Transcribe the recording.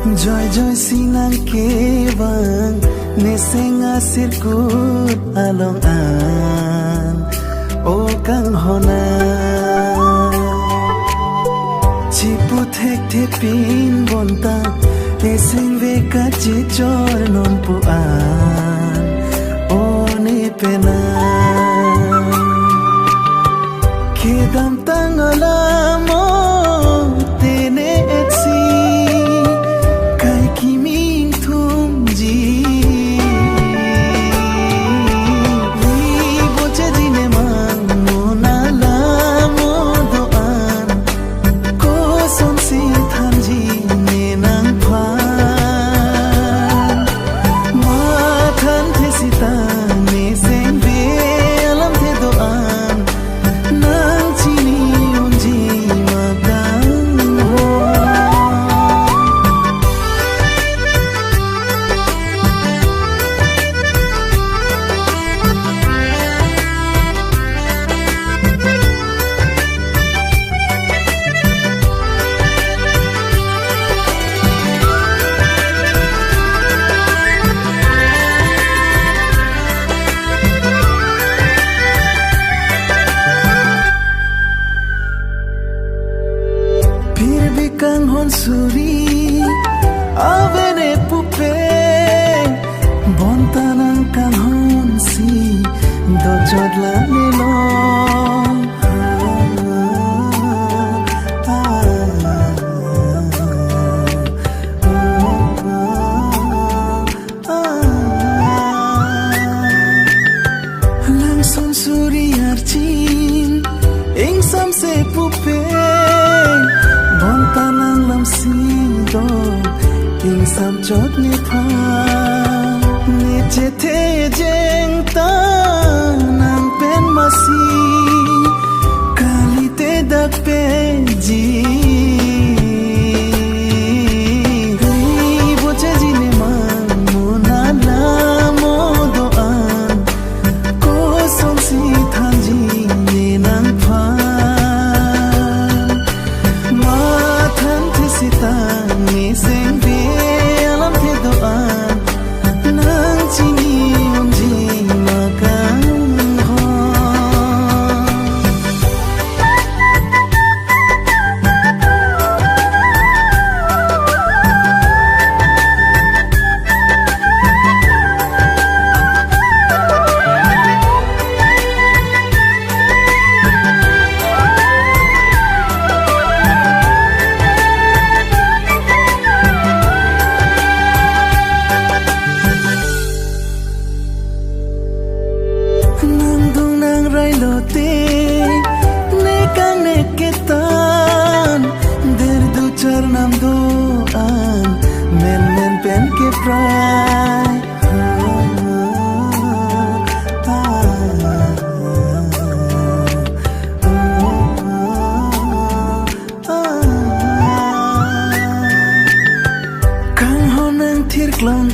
Joy joy sinang kebang nesenga sirkut along an o kang hona chipu thek thek pin bonta neseng veka chichor non pu an o ne pena kedam tangalamo tene etsi kang hon suri avene pupe bontanang kang hon si do chodla nelo lang son suri archin ing sam se pupe bontanang lam sido ing sam chot ni pha ni che the jeng ta nang pen masi kali te dak pe ji bo che ji ne man mo na la mo do an ko som si than ji ni nang pha sita ni seng be alam the doan nang chini unji makan ho lote ne kang ne ketan der du charnam do an men men pen ke prai kang honang thir klong